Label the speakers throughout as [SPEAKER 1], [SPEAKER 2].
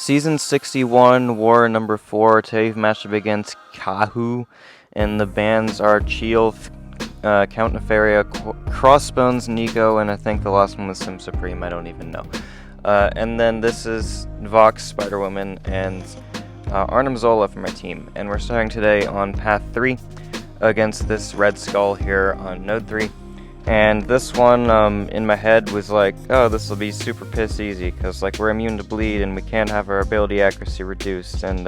[SPEAKER 1] Season 61, War number 4. Today we've matched up against Kahu, and the bands are Cheel, Count Nefaria, Crossbones, Nico, and I think the last one was Sim Supreme, I don't even know. And then this is Vox, Spider-Woman, and Arnim Zola for my team. And we're starting today on Path 3 against this Red Skull here on Node 3. And this one, in my head, was like, oh, this will be super piss easy, because, like, we're immune to bleed, and we can't have our ability accuracy reduced, and,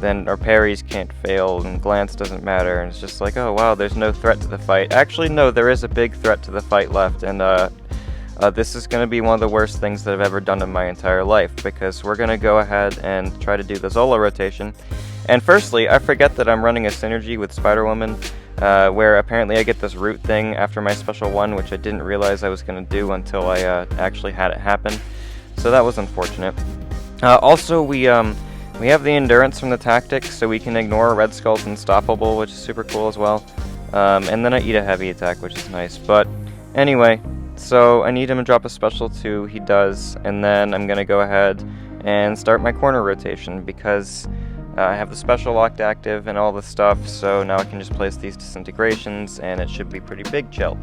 [SPEAKER 1] then our parries can't fail, and glance doesn't matter, and it's just like, oh, wow, there's no threat to the fight. Actually, no, there is a big threat to the fight left, and, this is going to be one of the worst things that I've ever done in my entire life, because we're going to go ahead and try to do the Zola rotation. And firstly, I forget that I'm running a synergy with Spider-Woman, where apparently I get this root thing after my special one, which I didn't realize I was going to do until I actually had it happen. So that was unfortunate. Also, we have the endurance from the tactics, so we can ignore Red Skull's unstoppable, which is super cool as well. And then I eat a heavy attack, which is nice. But anyway, so I need him to drop a special 2, he does, and then I'm going to go ahead and start my corner rotation, because I have the special locked active and all this stuff, so now I can just place these disintegrations, and it should be pretty big chill.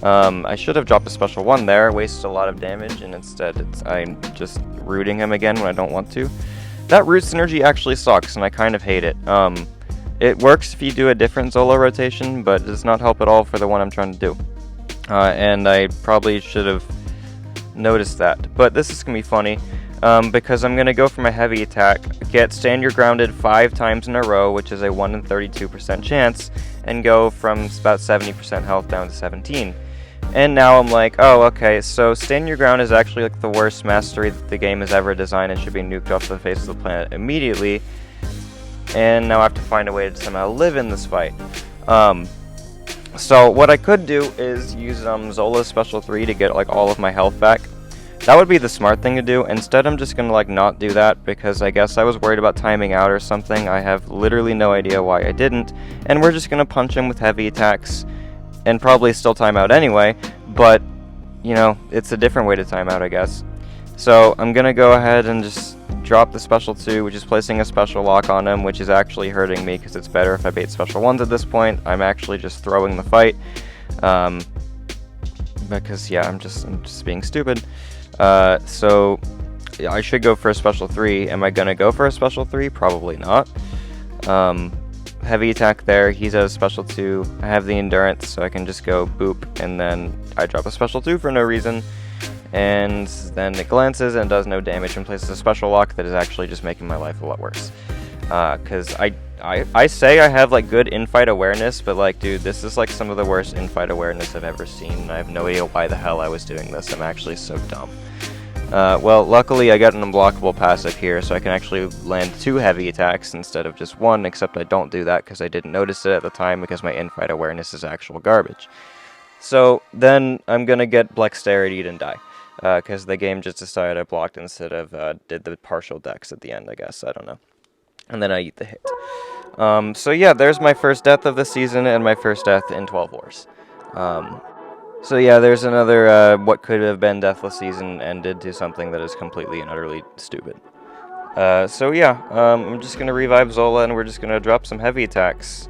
[SPEAKER 1] I should have dropped a special 1 there, wasted a lot of damage, and instead I'm just rooting him again when I don't want to. That root synergy actually sucks, and I kind of hate it. It works if you do a different Zola rotation, but it does not help at all for the one I'm trying to do. And I probably should have noticed that. But this is going to be funny, because I'm going to go for my heavy attack, get stand your grounded 5 times in a row, which is a 1 in 32% chance, and go from about 70% health down to 17. And now I'm like, oh, okay, so stand your ground is actually like the worst mastery that the game has ever designed and should be nuked off the face of the planet immediately. And now I have to find a way to somehow live in this fight. So what I could do is use Zola's special 3 to get like all of my health back. That would be the smart thing to do. Instead, I'm just gonna like not do that, because I guess I was worried about timing out or something. I have literally no idea why I didn't, and we're just gonna punch him with heavy attacks and probably still time out anyway, but you know, it's a different way to time out, I guess. So I'm gonna go ahead and just drop the special 2, which is placing a special lock on him, which is actually hurting me because it's better if I bait special 1s at this point. I'm actually just throwing the fight, because yeah, I'm just being stupid. So yeah, I should go for a special 3. Am I gonna go for a special 3? Probably not. Heavy attack there, he's at a special 2. I have the endurance, so I can just go boop, and then I drop a special 2 for no reason. And then it glances and does no damage and places a special lock that is actually just making my life a lot worse. Because I say I have like good in-fight awareness, but like, dude, this is like some of the worst in-fight awareness I've ever seen, and I have no idea why the hell I was doing this. I'm actually so dumb. Well, luckily I got an unblockable passive here, so I can actually land 2 heavy attacks instead of just 1, except I don't do that because I didn't notice it at the time because my in-fight awareness is actual garbage. So then I'm gonna get Blexterity'd and die, because the game just decided I blocked instead of did the partial dex at the end, I guess, I don't know. And then I eat the hit. So yeah, there's my first death of the season and my first death in 12 Wars. So yeah, there's another what could have been deathless season ended to something that is completely and utterly stupid. So yeah, I'm just gonna revive Zola and we're just gonna drop some heavy attacks,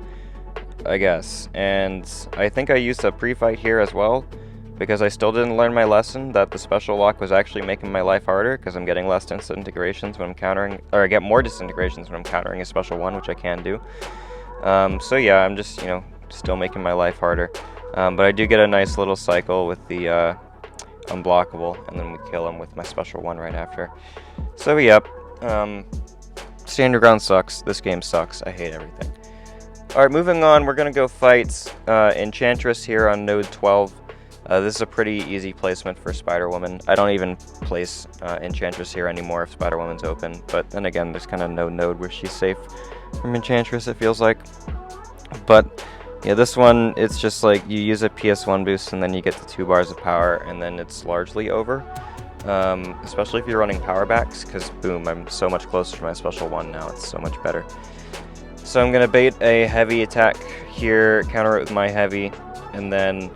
[SPEAKER 1] I guess. And I think I used a pre-fight here as well, because I still didn't learn my lesson that the special lock was actually making my life harder, because I'm getting less disintegrations when I'm countering, or I get more disintegrations when I'm countering a special 1, which I can do. So yeah, I'm just, you know, still making my life harder. But I do get a nice little cycle with the unblockable, and then we kill him with my special 1 right after. So yep, Stand Your Ground sucks, this game sucks, I hate everything. Alright, moving on, we're gonna go fight Enchantress here on node 12. This is a pretty easy placement for Spider-Woman. I don't even place Enchantress here anymore if Spider-Woman's open, but then again, there's kind of no node where she's safe from Enchantress, it feels like. But yeah, this one, it's just like you use a PS1 boost and then you get the 2 bars of power, and then it's largely over. Especially if you're running power backs, because boom, I'm so much closer to my special 1 now, it's so much better. So I'm gonna bait a heavy attack here, counter it with my heavy, and then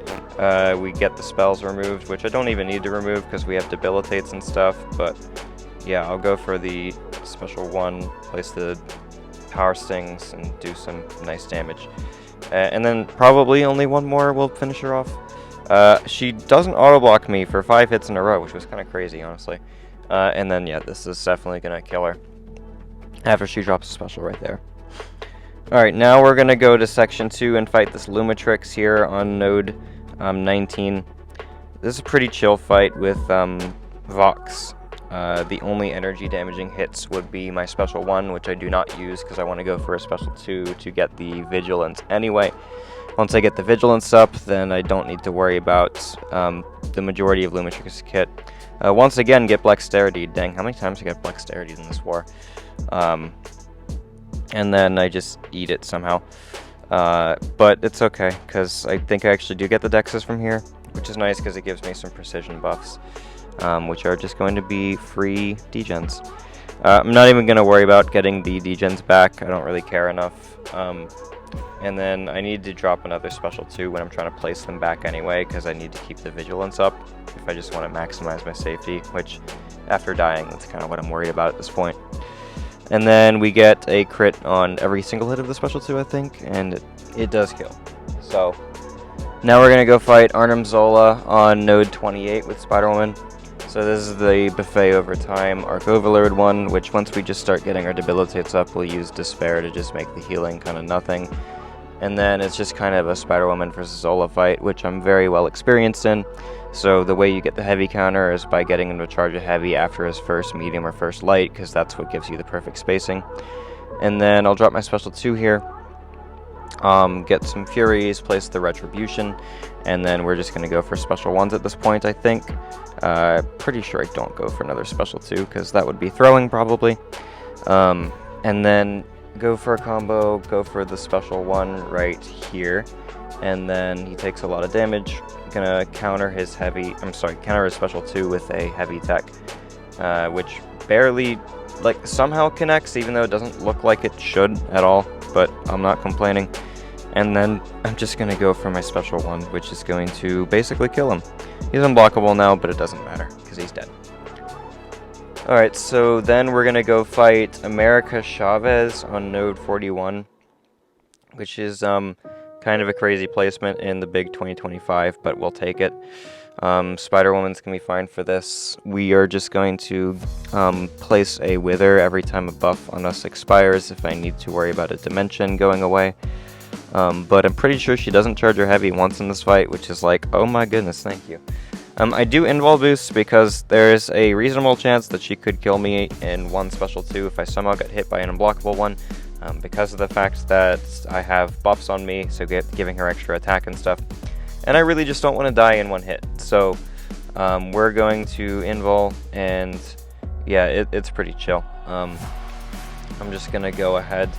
[SPEAKER 1] we get the spells removed, which I don't even need to remove because we have debilitates and stuff, but yeah, I'll go for the special 1, place the power stings, and do some nice damage. And then probably only one more will finish her off. She doesn't auto-block me for 5 hits in a row, which was kind of crazy, honestly. And then, yeah, this is definitely going to kill her after she drops a special right there. Alright, now we're going to go to Section 2 and fight this Lumatrix here on node 19. This is a pretty chill fight with Vox. The only energy damaging hits would be my special 1, which I do not use because I want to go for a special 2 to get the vigilance anyway. Once I get the vigilance up, then I don't need to worry about the majority of Lumatrix's kit. Once again, get Blexterity. Dang, how many times I get Blexterity in this war? And then I just eat it somehow. But it's okay, because I think I actually do get the Dexes from here, which is nice because it gives me some precision buffs, which are just going to be free degens. I'm not even going to worry about getting the degens back. I don't really care enough. And then I need to drop another special 2 when I'm trying to place them back anyway, because I need to keep the vigilance up if I just want to maximize my safety, which after dying, that's kind of what I'm worried about at this point. And then we get a crit on every single hit of the special 2, I think, and it does kill. So now we're going to go fight Arnim Zola on node 28 with Spider-Woman. So this is the Buffet over time Arc Overload one, which once we just start getting our debilitates up, we'll use Despair to just make the healing kind of nothing. And then it's just kind of a Spider-Woman versus Zola fight, which I'm very well experienced in. So the way you get the heavy counter is by getting him to charge a heavy after his first medium or first light, because that's what gives you the perfect spacing. And then I'll drop my special 2 here, get some Furies, place the Retribution, and then we're just going to go for special 1s at this point, I think. Pretty sure I don't go for another special 2, because that would be throwing probably. And then go for a combo, go for the special 1 right here, and then he takes a lot of damage. Gonna counter his counter his special 2 with a heavy tech, which barely, somehow connects, even though it doesn't look like it should at all, but I'm not complaining. And then I'm just gonna go for my special 1, which is going to basically kill him. He's unblockable now, but it doesn't matter, because he's dead. Alright, so then we're gonna go fight America Chavez on node 41, which is kind of a crazy placement in the big 2025, but we'll take it. Spider-Woman's gonna be fine for this. We are just going to place a Wither every time a buff on us expires if I need to worry about a dimension going away. But I'm pretty sure she doesn't charge her heavy once in this fight, which is like, oh my goodness, thank you. I do invul boost because there's a reasonable chance that she could kill me in one special 2 if I somehow get hit by an unblockable one. Because of the fact that I have buffs on me, so giving her extra attack and stuff. And I really just don't want to die in one hit. So we're going to invul, and yeah, it's pretty chill. I'm just going to go ahead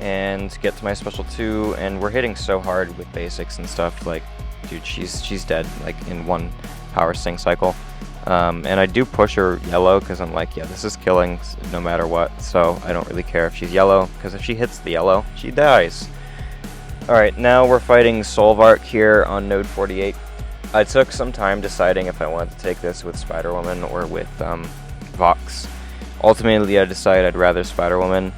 [SPEAKER 1] and get to my special 2, and we're hitting so hard with basics and stuff. Like, dude, she's dead, like, in one power sting cycle. And I do push her yellow because I'm like, yeah, this is killing no matter what, so I don't really care if she's yellow, because if she hits the yellow, she dies. Alright, now we're fighting Solvarch here on node 48. I took some time deciding if I wanted to take this with Spider-Woman or with Vox. Ultimately, I decided I'd rather Spider-Woman.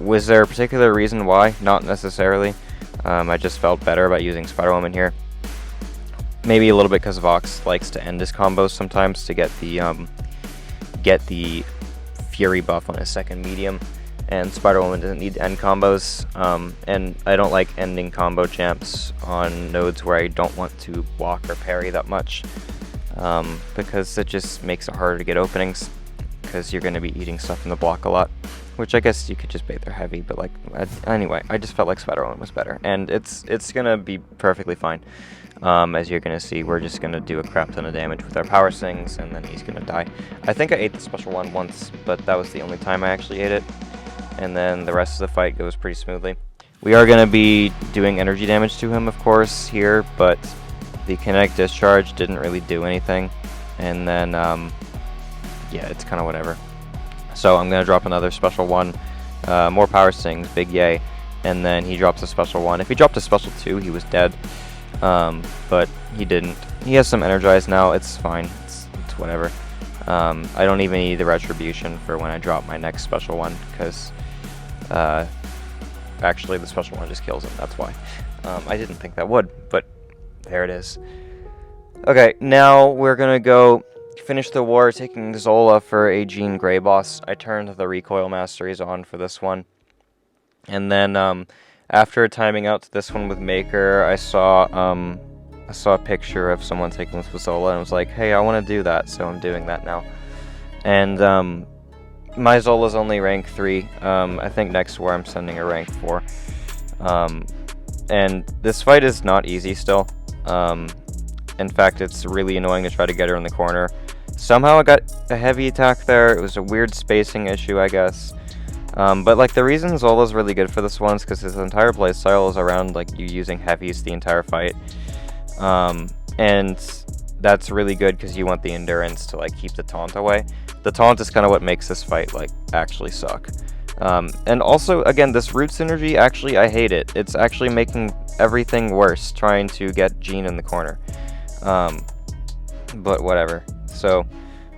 [SPEAKER 1] Was there a particular reason why? Not necessarily. I just felt better about using Spider-Woman here. Maybe a little bit because Vox likes to end his combos sometimes to get the Fury buff on his second medium, and Spider-Woman doesn't need to end combos, and I don't like ending combo champs on nodes where I don't want to block or parry that much, because it just makes it harder to get openings, because you're going to be eating stuff in the block a lot, which I guess you could just bait their heavy, but anyway, I just felt like Spider-Woman was better, and it's going to be perfectly fine. As you're going to see, we're just going to do a crap ton of damage with our power stings, and then he's going to die. I think I ate the special 1 once, but that was the only time I actually ate it. And then the rest of the fight goes pretty smoothly. We are going to be doing energy damage to him, of course, here, but the kinetic discharge didn't really do anything. And then, yeah, it's kind of whatever. So I'm going to drop another special 1. More power stings, big yay. And then he drops a special 1. If he dropped a special 2, he was dead. But he didn't. He has some energize now, it's fine, it's whatever. I don't even need the retribution for when I drop my next special one, because actually the special one just kills him, that's why. I didn't think that would, but there it is. Okay, now we're gonna go finish the war taking Zola for a Jean Grey boss. I turned the recoil masteries on for this one. And then after timing out to this one with Maker, I saw a picture of someone taking this with Zola and was like, hey, I want to do that, so I'm doing that now. And my Zola's only rank 3. I think next war I'm sending a rank 4. And this fight is not easy still. In fact, it's really annoying to try to get her in the corner. Somehow I got a heavy attack there. It was a weird spacing issue, I guess. But like the reason Zola's really good for this one is because his entire playstyle is around like you using heavies the entire fight. And that's really good because you want the endurance to like keep the taunt away. The taunt is kind of what makes this fight like actually suck. And also, again, this root synergy, actually, I hate it. It's actually making everything worse, trying to get Jean in the corner. But whatever. So,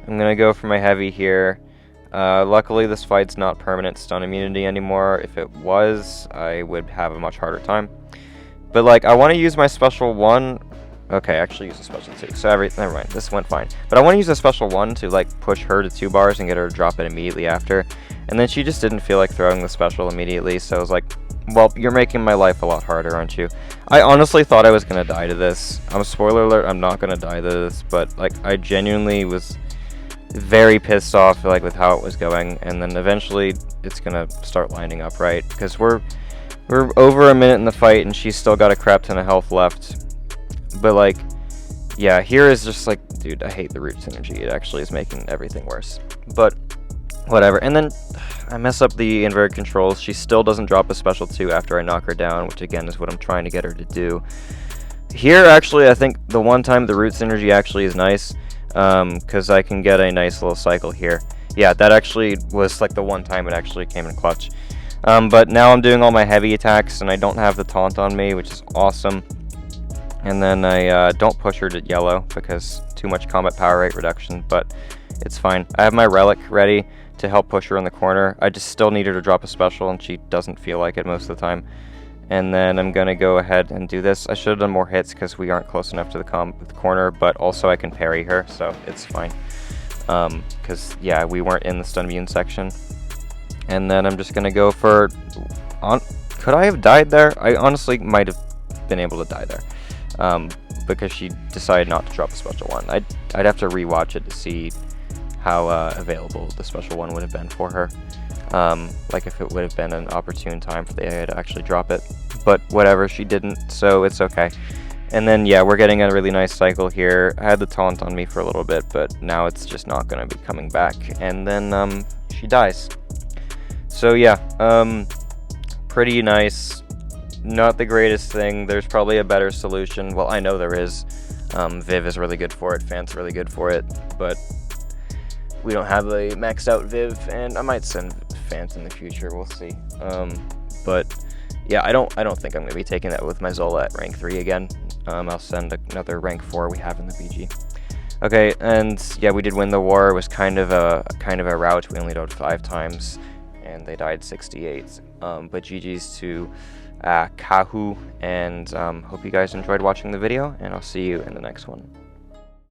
[SPEAKER 1] I'm gonna go for my heavy here. Luckily, this fight's not permanent stun immunity anymore. If it was, I would have a much harder time. But, like, I want to use my special 1. Okay, actually use a special 2. So, never mind. This went fine. But I want to use a special 1 to, like, push her to 2 bars and get her to drop it immediately after. And then she just didn't feel like throwing the special immediately, so I was like, well, you're making my life a lot harder, aren't you? I honestly thought I was going to die to this. Spoiler alert, I'm not going to die to this, but, like, I genuinely was very pissed off, like, with how it was going, and then eventually it's going to start lining up, right? Because we're over a minute in the fight, and she's still got a crap ton of health left. But, like, yeah, here is just, like, dude, I hate the root synergy. It actually is making everything worse. But whatever. And then I mess up the inverted controls. She still doesn't drop a special 2 after I knock her down, which again is what I'm trying to get her to do. Here, actually, I think the one time the root synergy actually is nice, because I can get a nice little cycle here. Yeah, that actually was like the one time it actually came in clutch. But now I'm doing all my heavy attacks, and I don't have the taunt on me, which is awesome. And then I don't push her to yellow, because too much combat power rate reduction, but it's fine. I have my relic ready to help push her in the corner. I just still need her to drop a special, and she doesn't feel like it most of the time. And then I'm going to go ahead and do this. I should have done more hits because we aren't close enough to the corner, but also I can parry her, so it's fine. Because, yeah, we weren't in the stun immune section. And then I'm just going to go for... Could I have died there? I honestly might have been able to die there. Because she decided not to drop a special 1. I'd have to rewatch it to see how available the special 1 would have been for her. Like if it would have been an opportune time for the AI to actually drop it. But whatever, she didn't, so it's okay. And then, yeah, we're getting a really nice cycle here. I had the taunt on me for a little bit, but now it's just not going to be coming back. And then she dies. So, yeah, pretty nice. Not the greatest thing. There's probably a better solution. Well, I know there is. Viv is really good for it. Fant's really good for it. But we don't have a maxed out Viv, and I might send Fant in the future. We'll see. But yeah, I don't think I'm gonna be taking that with my Zola at rank 3 again. I'll send another rank 4 we have in the BG. Okay, and yeah, we did win the war. It was kind of a rout. We only died 5 times, and they died 68. But GG's to Kahu, and hope you guys enjoyed watching the video, and I'll see you in the next one.